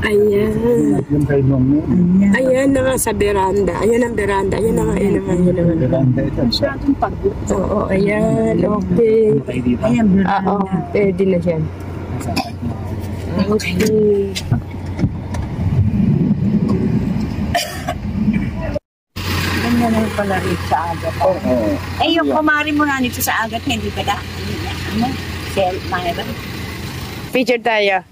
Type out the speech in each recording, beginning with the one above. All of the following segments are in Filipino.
Ayan. Yung kay Mong. Ayan na nga sa veranda. Ayan ang veranda. Ayan na nga. Ayan na nga. Ayan na nga. Veranda ito. Masyadong pagod. Oo, ayan. Okay. Ayan, Oo, pwede na siya. Okay. Ganyan na pala rin sa agat. Eh, yung kumari mo nga nito sa agat, hindi pa ano? Mayroon. Picture tayo.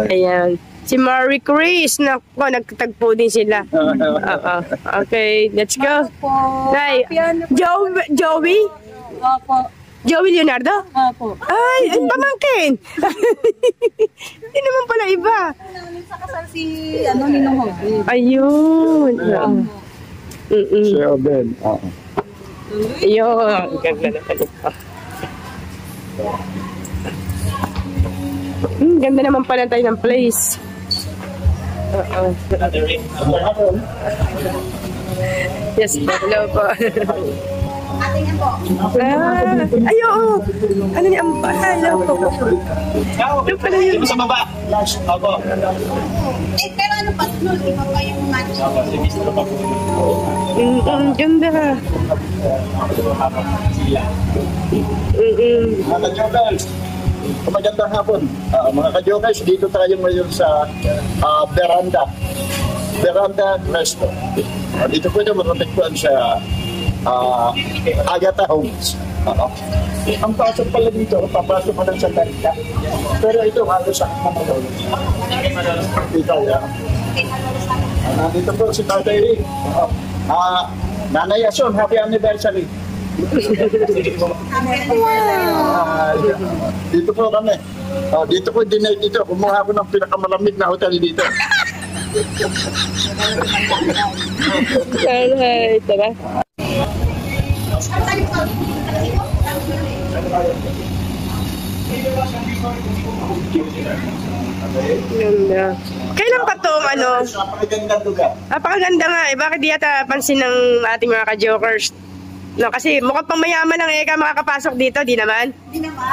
Ayan. Si Marie Chris. Nako, nagtagpo din sila. Oo. Okay, let's go. Nay, Joey? Opo. Joey Leonardo? Opo. Ay, pamangkin. Hindi naman pala iba. Sa kasal si, Ninong Hobi. Ayun. Si Obel. Ayun. Ganda na pala. Ganda naman pala tayo ng place. Yes, hello po. Ating po. Ay, oo. Ano niya ang hello po. Ano pala yun? Sa baba. Ako. Pero ano pa? Iba pa yung match. Ganda. Mga ka-jokers, magandang hapon. Mga ka-jokers, dito tayo ngayon sa Veranda. Veranda Resto. Dito po yung matatagpuan sa Agata Homes. Ang pasok pala dito, papasok ka lang sa Veranda. Pero ito, halos sa Manolo. Dito, nandito po si Tatay Rick. Nanay Ason, happy anniversary. Dito po kami. Dito ko dinate dito. Kumuha ko ng pinakamalamig na hotel dito. Alright, tara. Ganda. Kailan pa to, Napakagandang lugar. Napakaganda nga eh. Bakit di yata pansin ng ating mga ka-jokers? No, kasi mukhang pang mayaman lang makakapasok dito, di naman? Hindi naman.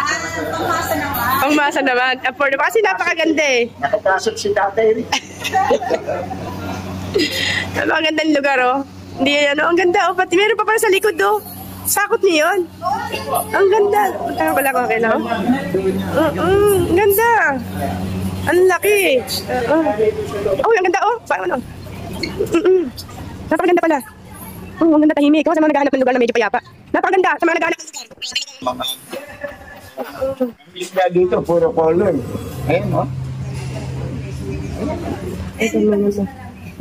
Pangmasa naman. Pangmasa naman. Affordable. Kasi napakaganda eh. Nakapasok si Tatay Rick. Napakagandang lugar oh. Hindi ang ganda oh. Pati meron pa pala sa likod oh. Sakot niyo yun. Ang ganda. Tama pala ko okay lang. Ang ganda. Ang laki. Oh, ang ganda oh. Paano? Napakaganda pala. Oh, ang ganda tahimik. Kasi mga naghahanap ng lugar na medyo payapa. Napakaganda sa mga naghahanap ng lugar. Isla dito, puro color. Ayun, oh.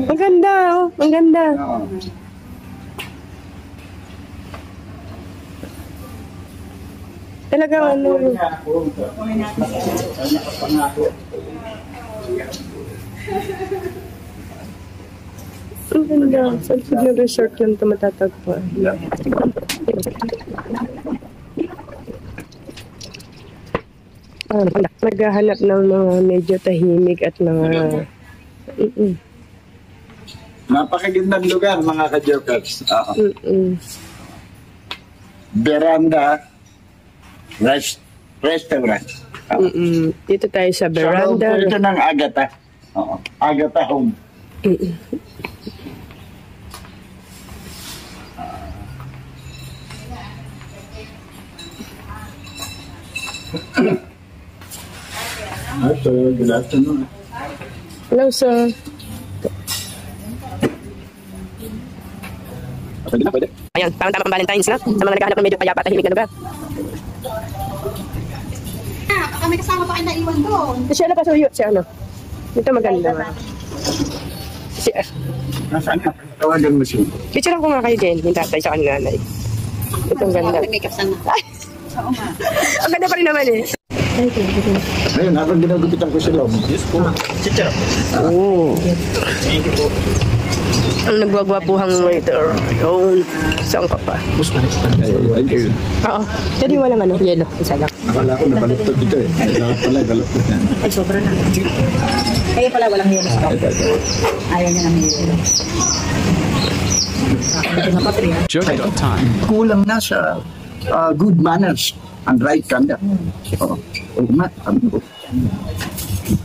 Ang ganda oh. Ang ganda. Talagang ano. Ang ganda. Sa likod ng resort lang ito matatagpuan. Naghahanap ng mga medyo tahimik at mga... Napakagandang lugar, mga ka-jokers. Veranda Restaurant. Dito tayo sa veranda. So, ito ng Agata. Agata Home. Good afternoon. Hello, sir. Pwede? Ayan, tamang Valentine's na. Sa mga naghahanap ng medyo payapa at tahimik na lugar. Baka may kasama pa kayo naiwan doon. Siya na pasuyo. Siya ano. Ito maganda. Siya. Nasaan ka? Tawagan mo siya. Picture ko nga kayo din. Yung tatay sa kanila nanay. Ito ang ganda. Make-up sana. Ang ganda pa rin naman eh. Ayun, habang ginagupitan ko sila. Yes po. Chicha. Oo. Ang nagwagwapuhang waiter. Ayun. Saan ka pa? Oo. Jadi walang ano, yelo. Isa lang. Nakala ko nabalutod dito eh. Kailangan pala, balutod na. Ay, sobra na. Kaya pala walang yelo. Ayaw niya ng yelo. Joke time. Kulang na sa good manners and right conduct. Oo. Oo nga.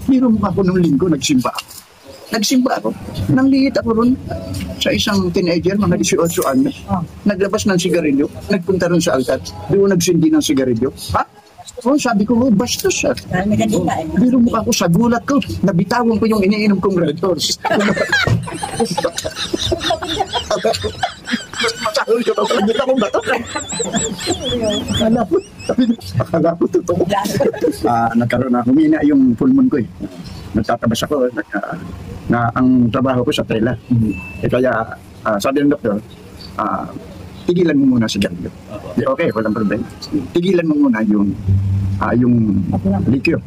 Biro mo ako nung linggo, nagsimba ako. Nangliit ako ron sa isang teenager, mga 18 anos. Naglabas ng sigarilyo, nagpunta ron sa altar, doon nagsindi ng sigarilyo. Ha? Oh, sabi ko, bastos siya. Biro mo ako sa gulat ko, nabitawan ko yung iniinom kong Red Horse. Masahol ko ito, hindi akong bato. Akala ko totoo. Nagkaroon na, humina yung pulmon ko eh. Nagtatabas ako, na ang trabaho ko sa tela. Kaya sabi ng doktor, tigilan mo muna sigarilyo. Okay, walang problema. Tigilan mo muna yung liquor.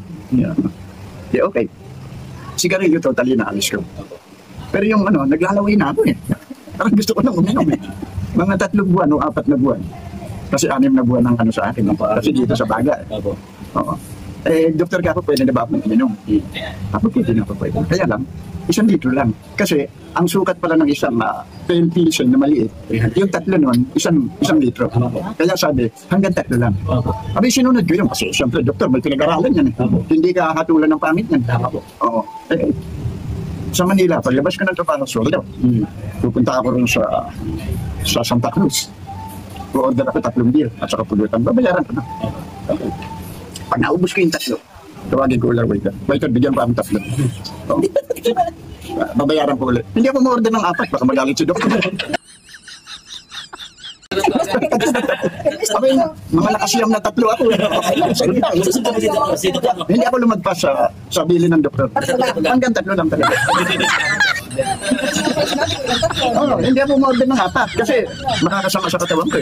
Okay. Sigarilyo totally naalis ko. Pero yung naglalaway na ako eh. Parang gusto ko nang uminom eh. Mga 3 buwan o 4 na buwan. Kasi 6 na buwan ang sa akin. Kasi dito sa baga. Oo. Doktor ka ako, pwede na ba akong uminom? Ako pwede na ako pwede. Kaya lang, 1 litro lang. Kasi ang sukat pala ng isang pale pilsen na maliit, yung 3 nun, 1 litro. Kaya sabi, hanggang 3 lang. Abay, sinunod ko yun. Kasi siyempre, doktor, may pinag-aralan yan eh. Hindi ka hatulan ng pangit yan. Oo. Sa Manila, paglabas ko ng trabaho, soldo. Pupunta ako rin sa Santa Cruz. O-order ako 3 beer at saka pulutan. Babayaran ko na. Pag naubos ko yung 3, tawagin ko ulit waiter. Waiter, bigyan pa ang 3. Babayaran ko ulit. Hindi ako ma-order ng 4, baka magalit si doktor. Sabi, mga nakasiyam na 3 ako. Hindi ako lumagpas sa bili ng doktor. Hanggang 3 lang talaga. Hindi ako ma-order ng 4 kasi makakasama sa katawan ko.